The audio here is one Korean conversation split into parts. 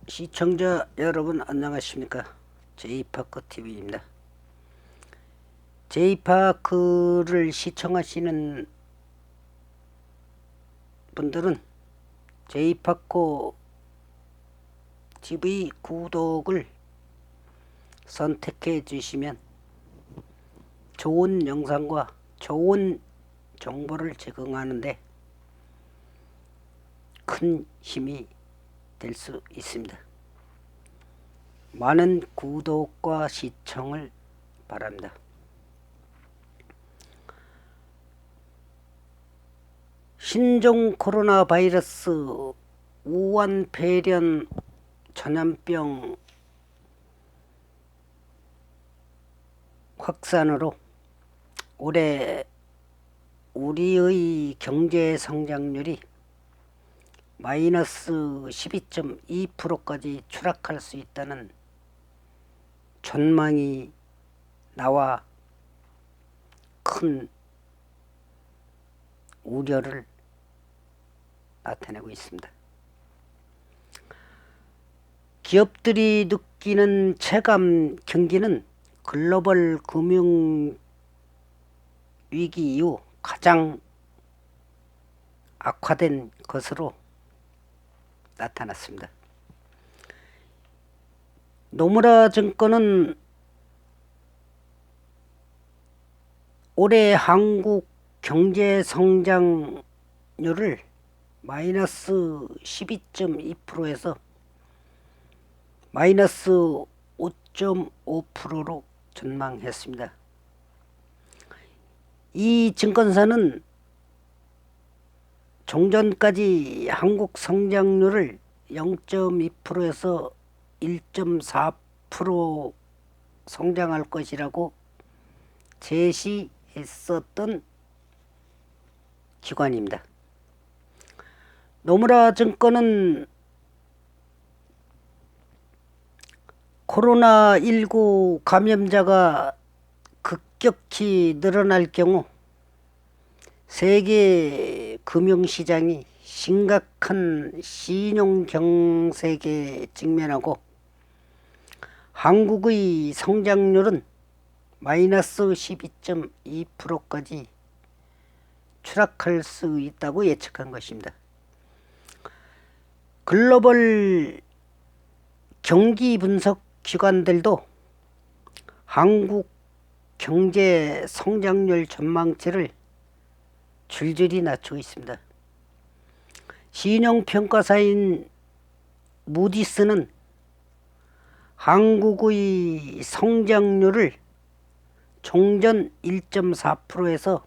시청자 여러분 안녕하십니까? 제이파크 TV입니다. 제이파크를 시청하시는 분들은 제이파크 TV 구독을 선택해 주시면 좋은 영상과 좋은 정보를 제공하는데 큰 힘이 될 수 있습니다. 많은 구독과 시청을 바랍니다. 신종 코로나 바이러스 우한 폐렴 전염병 확산으로 올해 우리의 경제 성장률이 마이너스 12.2%까지 추락할 수 있다는 전망이 나와 큰 우려를 나타내고 있습니다. 기업들이 느끼는 체감 경기는 글로벌 금융 위기 이후 가장 악화된 것으로 나타났습니다. 노무라 증권은 올해 한국 경제 성장률을 마이너스 12.2%에서 마이너스 5.5%로 전망했습니다. 이 증권사는 종전까지 한국 성장률을 0.2%에서 1.4% 성장할 것이라고 제시했었던 기관입니다. 노무라 증권은 코로나19 감염자가 급격히 늘어날 경우 세계 금융시장이 심각한 신용경색에 직면하고 한국의 성장률은 마이너스 12.2%까지 추락할 수 있다고 예측한 것입니다. 글로벌 경기 분석 기관들도 한국 경제 성장률 전망치를 줄줄이 낮추고 있습니다. 신용평가사인 무디스는 한국의 성장률을 종전 1.4%에서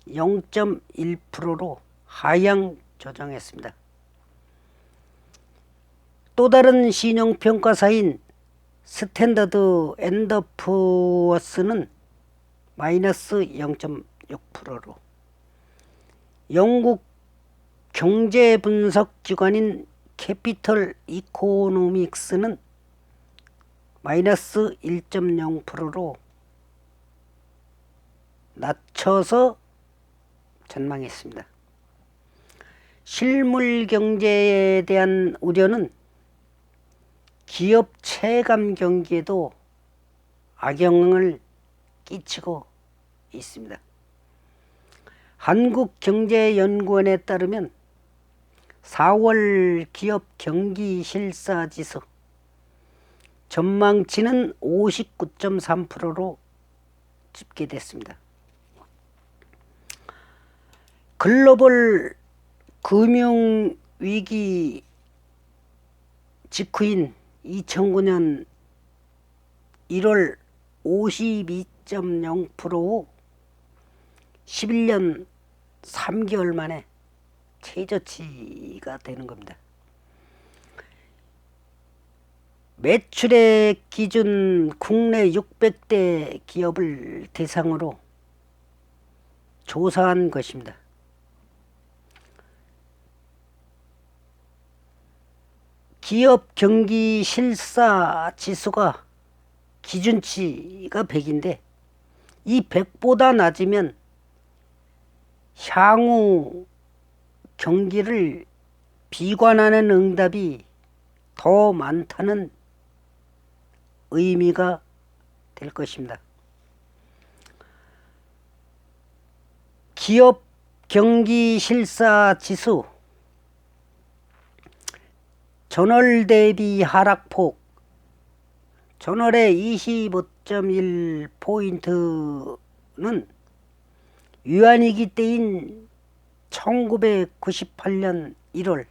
0.1%로 하향 조정했습니다. 또 다른 신용평가사인 스탠더드 앤드 푸어스는 마이너스 0.6%로, 영국 경제분석기관인 캐피털 이코노믹스는 마이너스 1.0%로 낮춰서 전망했습니다. 실물 경제에 대한 우려는 기업 체감 경기에도 악영향을 끼치고 있습니다. 한국경제연구원에 따르면 4월 기업 경기 실사 지수 전망치는 59.3%로 집계됐습니다. 글로벌 금융위기 직후인 2009년 1월 52.0%로 11년 3개월 만에 최저치가 되는 겁니다. 매출액 기준 국내 600대 기업을 대상으로 조사한 것입니다. 기업 경기 실사 지수가 기준치가 100인데 이 100보다 낮으면 향후 경기를 비관하는 응답이 더 많다는 의미가 될 것입니다. 기업 경기 실사 지수 전월 대비 하락폭, 전월의 25.1포인트는 위안위기 때인 1998년 1월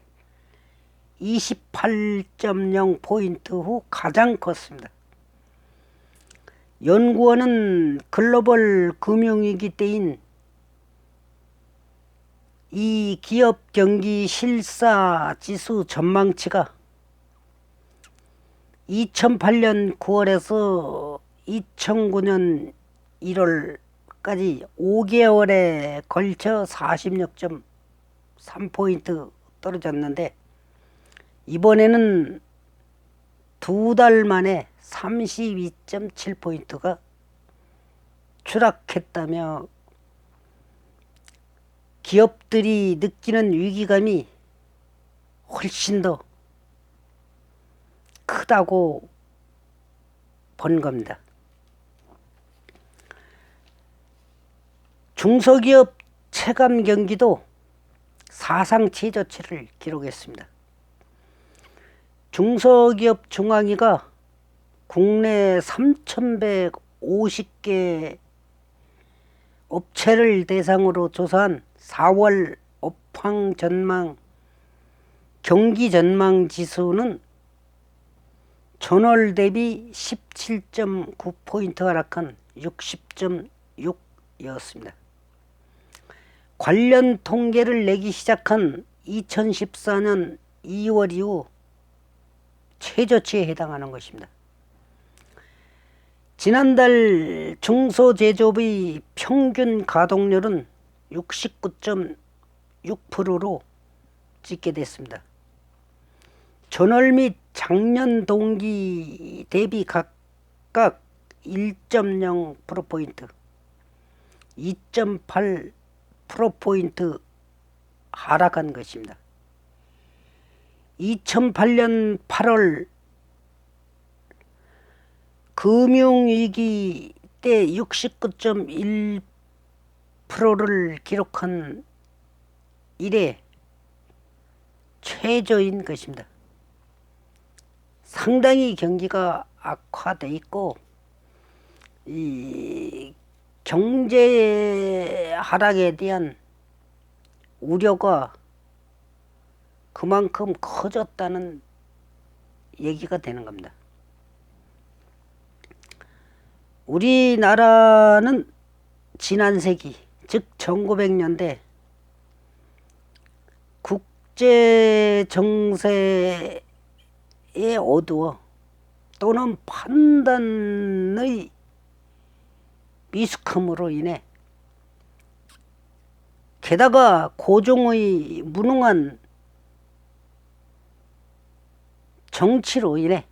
28.0포인트 후 가장 컸습니다. 연구원은 글로벌 금융위기 때인 이 기업 경기 실사 지수 전망치가 2008년 9월에서 2009년 1월까지 5개월에 걸쳐 46.3포인트 떨어졌는데, 이번에는 2달 만에 32.7포인트가 추락했다며 기업들이 느끼는 위기감이 훨씬 더 크다고 본 겁니다. 중소기업 체감 경기도 사상 최저치를 기록했습니다. 중소기업 중앙위가 국내 3,150개 업체를 대상으로 조사한 4월 업황 전망 경기 전망 지수는 전월 대비 17.9포인트 하락한 60.6였습니다. 관련 통계를 내기 시작한 2014년 2월 이후 최저치에 해당하는 것입니다. 지난달 중소제조업의 평균 가동률은 69.6%로 찍게 됐습니다. 전월 및 작년 동기 대비 각각 1.0%포인트, 2.8%포인트 하락한 것입니다. 2008년 8월 금융위기 때 69.1%를 기록한 이래 최저인 것입니다. 상당히 경기가 악화돼 있고, 이 경제 하락에 대한 우려가 그만큼 커졌다는 얘기가 되는 겁니다. 우리나라는 지난 세기, 즉 1900년대 국제 정세에 어두워 또는 판단의 미숙함으로 인해, 게다가 고종의 무능한 정치로 인해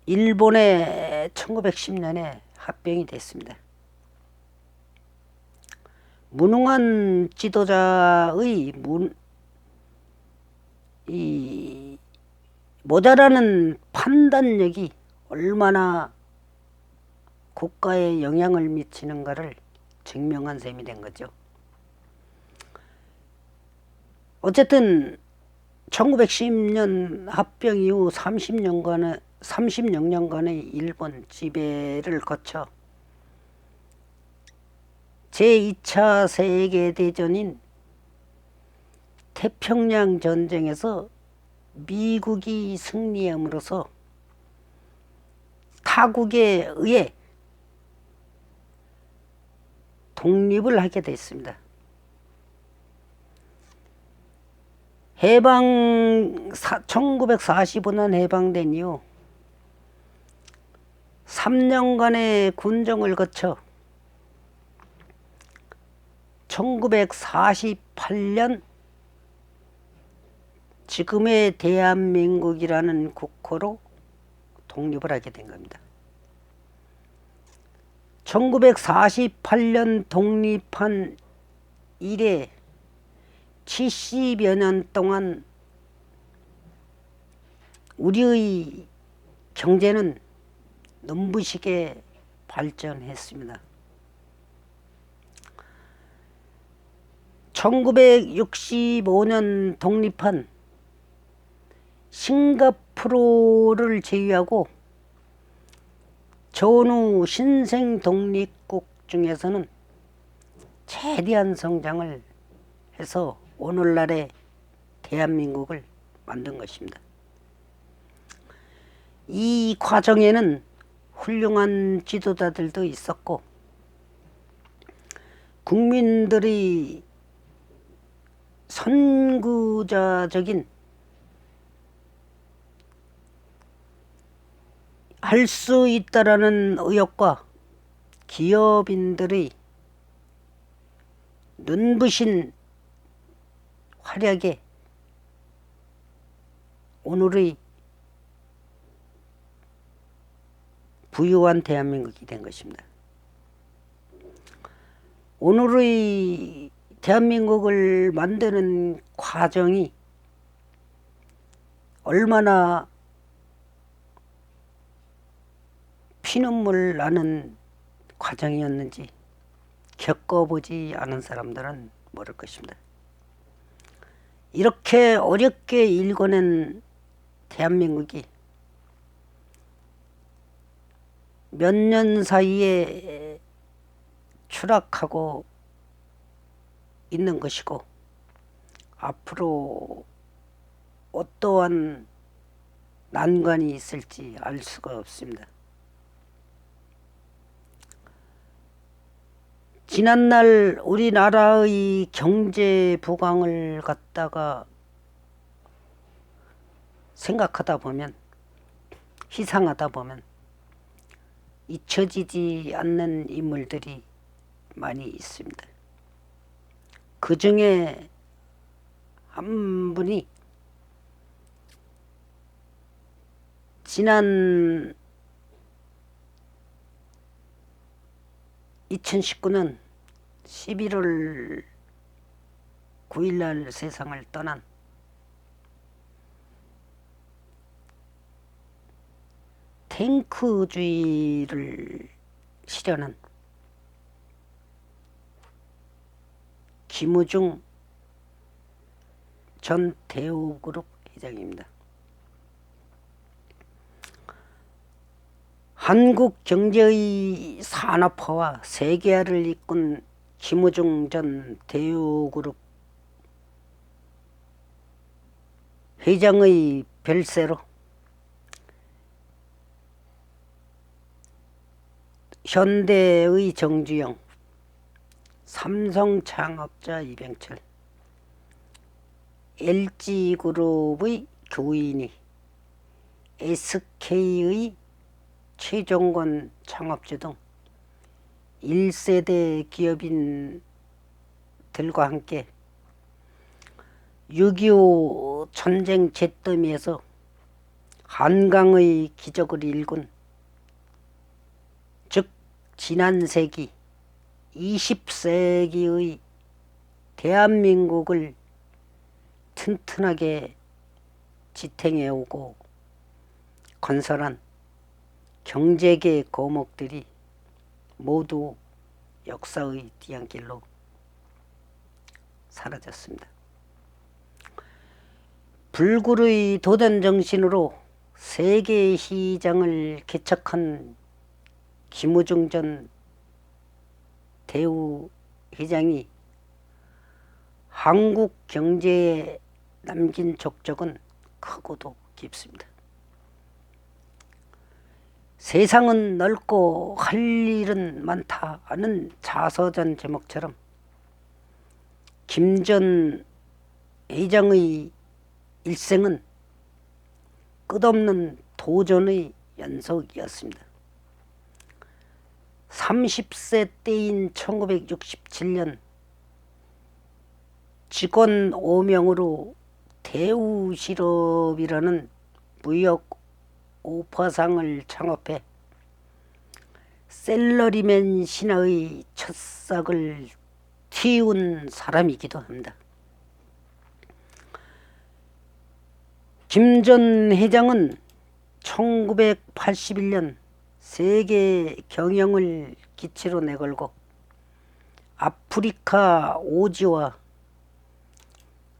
일본에 1910년에 합병이 됐습니다. 무능한 지도자의 모자라는 판단력이 얼마나 국가에 영향을 미치는가를 증명한 셈이 된 거죠. 어쨌든 1910년 합병 이후 36년간의 일본 지배를 거쳐 제2차 세계대전인 태평양 전쟁에서 미국이 승리함으로써 타국에 의해 독립을 하게 됐습니다. 해방 1945년 해방된 이후 3년간의 군정을 거쳐 1948년 지금의 대한민국이라는 국호로 독립을 하게 된 겁니다. 1948년 독립한 이래 70여 년 동안 우리의 경제는 눈부시게 발전했습니다. 1965년 독립한 싱가포르를 제외하고 전후 신생 독립국 중에서는 최대한 성장을 해서 오늘날의 대한민국을 만든 것입니다. 이 과정에는 훌륭한 지도자들도 있었고 국민들의 선구자적인 할 수 있다라는 의욕과 기업인들의 눈부신 활약에 오늘의 부유한 대한민국이 된 것입니다. 오늘의 대한민국을 만드는 과정이 얼마나 피눈물 나는 과정이었는지 겪어보지 않은 사람들은 모를 것입니다. 이렇게 어렵게 일궈낸 대한민국이 몇 년 사이에 추락하고 있는 것이고 앞으로 어떠한 난관이 있을지 알 수가 없습니다. 지난날 우리나라의 경제 부강을 갖다가 생각하다 보면, 희상하다 보면 잊혀지지 않는 인물들이 많이 있습니다. 그 중에 한 분이 지난 2019년 11월 9일날 세상을 떠난 탱크주의를 실현한 김우중 전 대우그룹 회장입니다. 한국 경제의 산업화와 세계화를 이끈 김우중 전 대우그룹 회장의 별세로 현대의 정주영, 삼성 창업자 이병철, LG그룹의 교인이, SK의 최종건 창업주 등 1세대 기업인들과 함께 6.25 전쟁 잿더미에서 한강의 기적을 일군, 즉 지난 세기 20세기의 대한민국을 튼튼하게 지탱해오고 건설한 경제계 거목들이 모두 역사의 뒤안길로 사라졌습니다. 불굴의 도전정신으로 세계 시장을 개척한 김우중 전 대우 회장이 한국 경제에 남긴 족적은 크고도 깊습니다. 세상은 넓고 할 일은 많다는 자서전 제목처럼 김 전 회장의 일생은 끝없는 도전의 연속이었습니다. 30세 때인 1967년 직원 5명으로 대우실업이라는 무역 오파상을 창업해 셀러리맨 신화의 첫싹을 틔운 사람이기도 합니다. 김 전 회장은 1981년 세계 경영을 기치로 내걸고 아프리카 오지와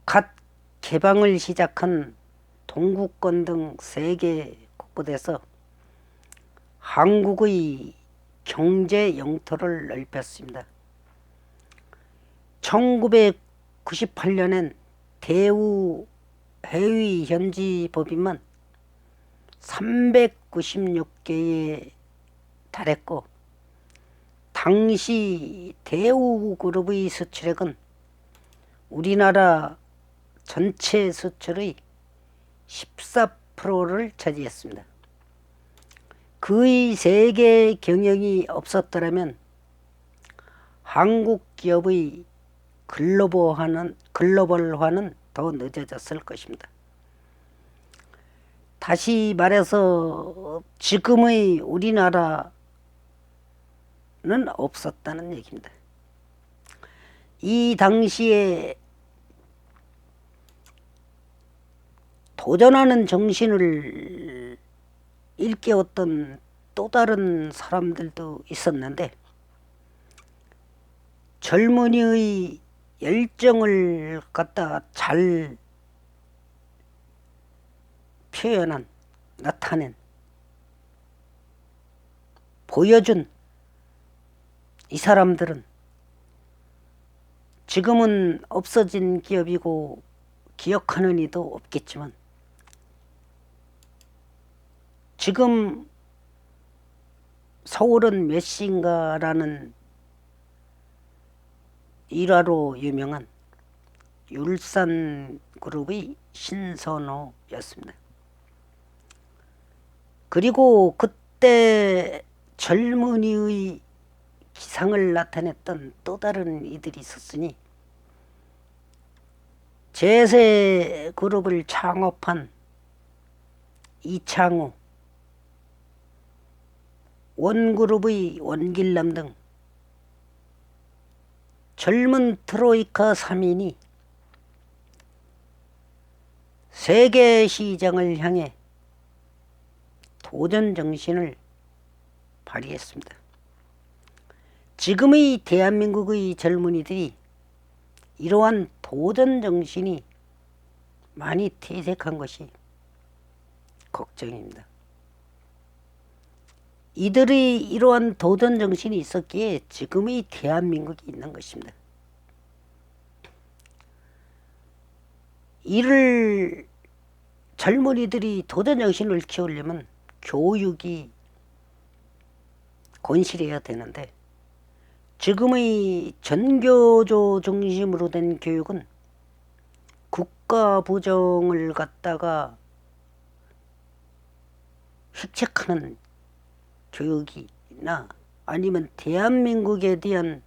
갓 개방을 시작한 동구권 등 세계 곳곳에서 한국의 경제 영토를 넓혔습니다. 1998년엔 대우 해외 현지 법인만 396개에 달했고 당시 대우그룹의 수출액은 우리나라 전체 수출의 14%를 차지했습니다. 그의 세계 경영이 없었더라면 한국 기업의 글로벌화는 더 늦어졌을 것입니다. 다시 말해서 지금의 우리나라는 없었다는 얘기입니다. 이 당시에 도전하는 정신을 일깨웠던 또 다른 사람들도 있었는데 젊은이의 열정을 갖다 잘 표현한, 나타낸, 보여준 이 사람들은 지금은 없어진 기업이고 기억하는 이도 없겠지만 지금 서울은 몇 시인가라는 일화로 유명한 율산그룹의 신선호였습니다. 그리고 그때 젊은이의 기상을 나타냈던 또 다른 이들이 있었으니 제세그룹을 창업한 이창호, 원그룹의 원길남 등 젊은 트로이카 3인이 세계 시장을 향해 도전 정신을 발휘했습니다. 지금의 대한민국의 젊은이들이 이러한 도전 정신이 많이 퇴색한 것이 걱정입니다. 이들이 이러한 도전 정신이 있었기에 지금의 대한민국이 있는 것입니다. 이를 젊은이들이 도전 정신을 키우려면 교육이 건실해야 되는데 지금의 전교조 중심으로 된 교육은 국가 부정을 갖다가 획책하는 교육이나 아니면 대한민국에 대한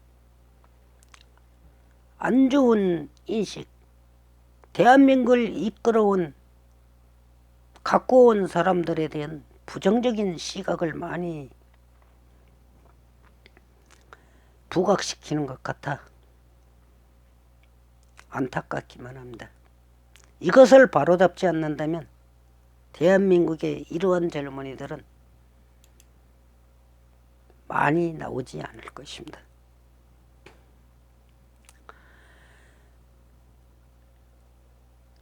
안 좋은 인식, 대한민국을 이끌어온 갖고 온 사람들에 대한 부정적인 시각을 많이 부각시키는 것 같아 안타깝기만 합니다. 이것을 바로잡지 않는다면 대한민국의 이러한 젊은이들은 많이 나오지 않을 것입니다.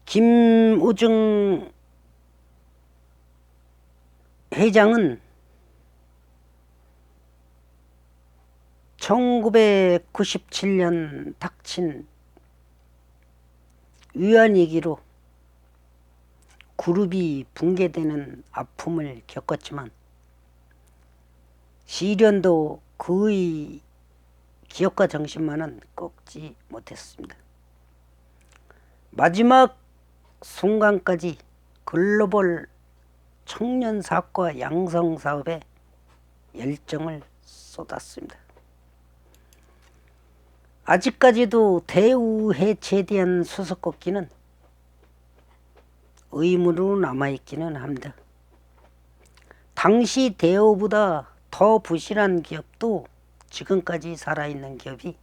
김우중 회장은 1997년 닥친 위안위기로 그룹이 붕괴되는 아픔을 겪었지만 시련도 그의 기억과 정신만은 꺾지 못했습니다. 마지막 순간까지 글로벌 청년사과 양성사업에 열정을 쏟았습니다. 아직까지도 대우 해체에 대한 수습꺾기는 의무로 남아있기는 합니다. 당시 대우보다 더 부실한 기업도 지금까지 살아있는 기업이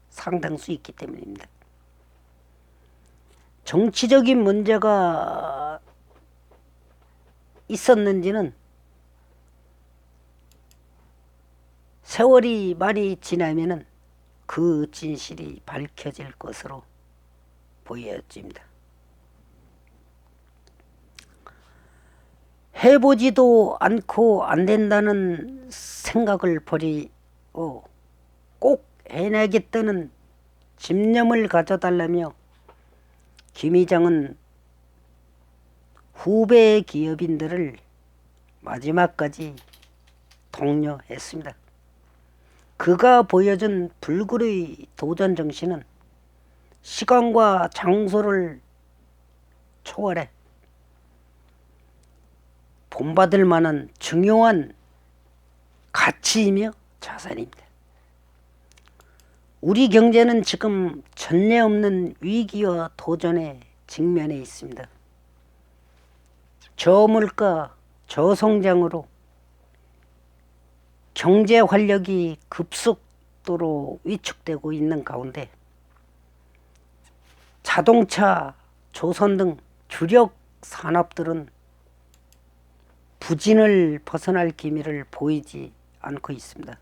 상당수 있기 때문입니다. 정치적인 문제가 있었는지는 세월이 많이 지나면은 그 진실이 밝혀질 것으로 보여집니다. 해보지도 않고 안 된다는 생각을 버리고 꼭 해내겠다는 집념을 가져달라며 김 의장은 후배 기업인들을 마지막까지 독려했습니다. 그가 보여준 불굴의 도전 정신은 시간과 장소를 초월해 본받을 만한 중요한 가치이며 자산입니다. 우리 경제는 지금 전례 없는 위기와 도전에 직면해 있습니다. 저물가, 저성장으로 경제 활력이 급속도로 위축되고 있는 가운데 자동차, 조선 등 주력 산업들은 부진을 벗어날 기미를 보이지 않고 있습니다.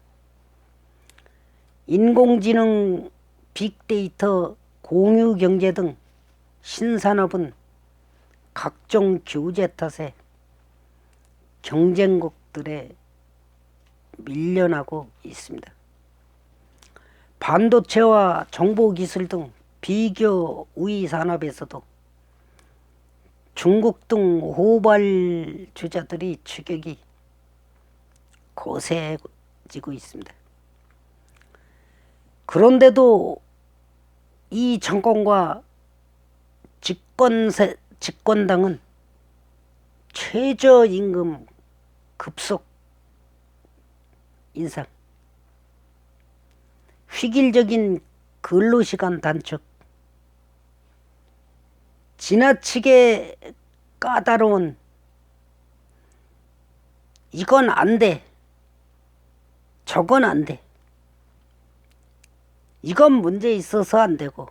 인공지능, 빅데이터, 공유경제 등 신산업은 각종 규제 탓에 경쟁국들에 밀려나고 있습니다. 반도체와 정보기술 등 비교 우위 산업에서도 중국 등 호발주자들이 추격이 거세지고 있습니다. 그런데도 이 정권과 집권당은 최저임금 급속 인상, 획일적인 근로시간 단축, 지나치게 까다로운 이건 안 돼, 저건 안 돼, 이건 문제 있어서 안 되고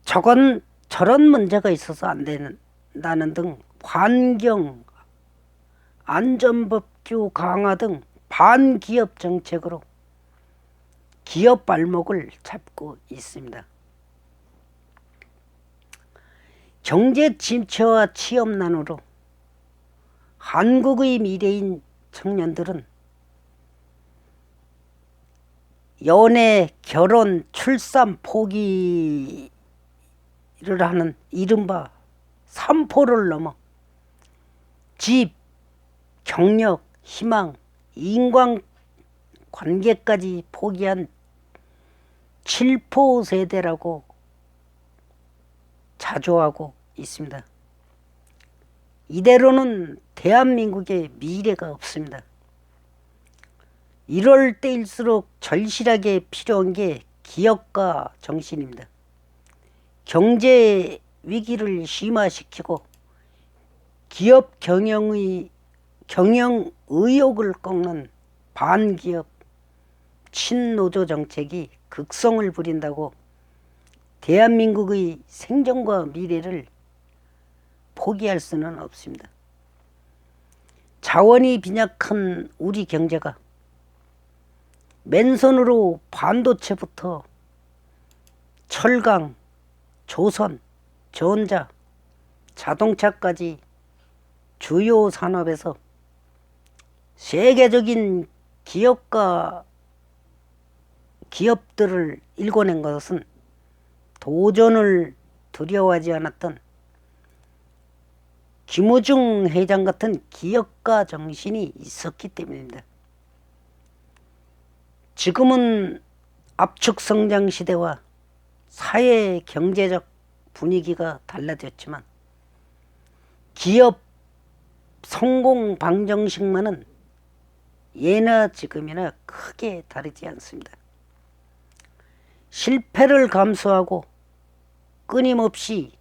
저건 저런 문제가 있어서 안 된다는 등 환경, 안전법규 강화 등 반기업 정책으로 기업 발목을 잡고 있습니다. 경제 침체와 취업난으로 한국의 미래인 청년들은 연애, 결혼, 출산 포기를 하는 이른바 삼포를 넘어 집, 경력, 희망, 인간관계까지 포기한 칠포 세대라고 자조하고 있습니다. 이대로는 대한민국의 미래가 없습니다. 이럴 때일수록 절실하게 필요한 게 기업가 정신입니다. 경제 위기를 심화시키고 기업 경영 의욕을 꺾는 반기업 친노조 정책이 극성을 부린다고 대한민국의 생존과 미래를 포기할 수는 없습니다. 자원이 빈약한 우리 경제가 맨손으로 반도체부터 철강, 조선, 전자, 자동차까지 주요 산업에서 세계적인 기업들을 일궈낸 것은 도전을 두려워하지 않았던 김우중 회장 같은 기업가 정신이 있었기 때문입니다. 지금은 압축 성장 시대와 사회 경제적 분위기가 달라졌지만 기업 성공 방정식만은 예나 지금이나 크게 다르지 않습니다. 실패를 감수하고 끊임없이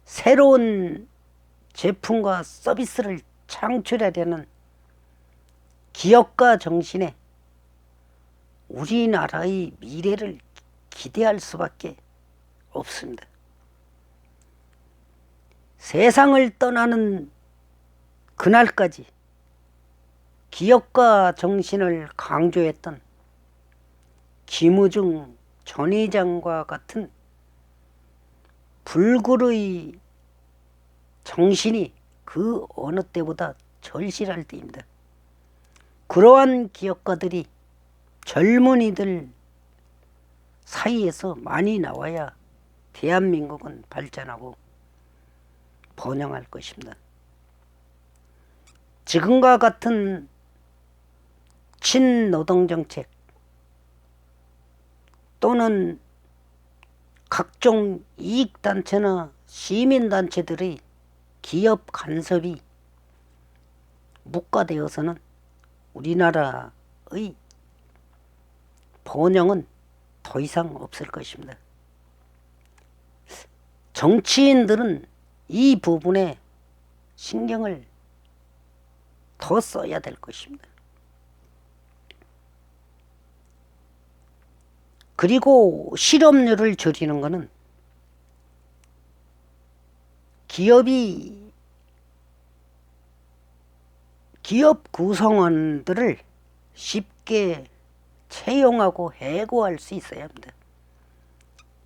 새로운 제품과 서비스를 창출하려는 기업가 정신에 우리나라의 미래를 기대할 수밖에 없습니다. 세상을 떠나는 그날까지 기업가 정신을 강조했던 김우중 전 회장과 같은 불굴의 정신이 그 어느 때보다 절실할 때입니다. 그러한 기업가들이 젊은이들 사이에서 많이 나와야 대한민국은 발전하고 번영할 것입니다. 지금과 같은 친노동정책 또는 각종 이익단체나 시민단체들의 기업 간섭이 묵과되어서는 우리나라의 번영은 더 이상 없을 것입니다. 정치인들은 이 부분에 신경을 더 써야 될 것입니다. 그리고 실업률을 줄이는 것은 기업 구성원들을 쉽게 채용하고 해고할 수 있어야 합니다.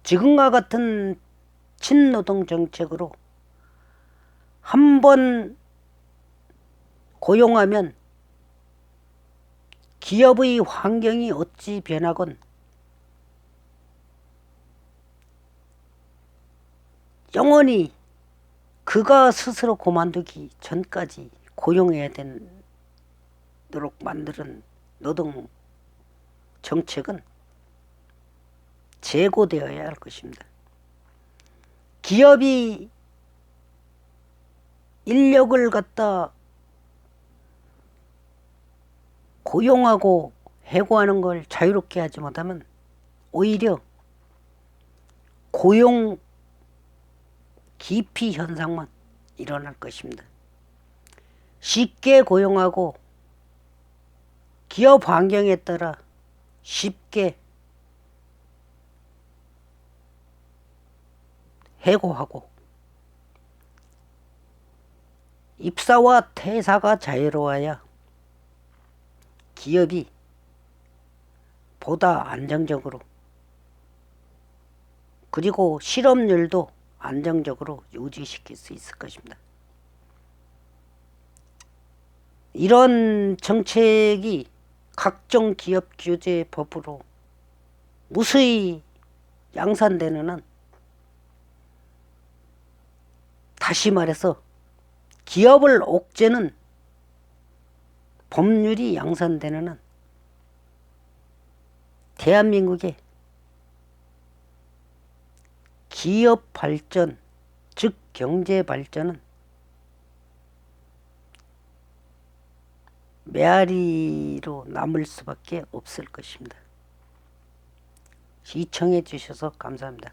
지금과 같은 친노동 정책으로 한 번 고용하면 기업의 환경이 어찌 변하건 영원히 그가 스스로 그만두기 전까지 고용해야 되도록 만드는 노동 정책은 재고되어야 할 것입니다. 기업이 인력을 갖다 고용하고 해고하는 걸 자유롭게 하지 못하면 오히려 고용 기피 현상만 일어날 것입니다. 쉽게 고용하고 기업 환경에 따라 쉽게 해고하고 입사와 퇴사가 자유로워야 기업이 보다 안정적으로 그리고 실업률도 안정적으로 유지시킬 수 있을 것입니다. 이런 정책이 각종 기업 규제 법으로 무수히 양산되는 한 다시 말해서 기업을 옥죄는 법률이 양산되는 한 대한민국의 기업 발전, 즉 경제 발전은 메아리로 남을 수밖에 없을 것입니다. 시청해 주셔서 감사합니다.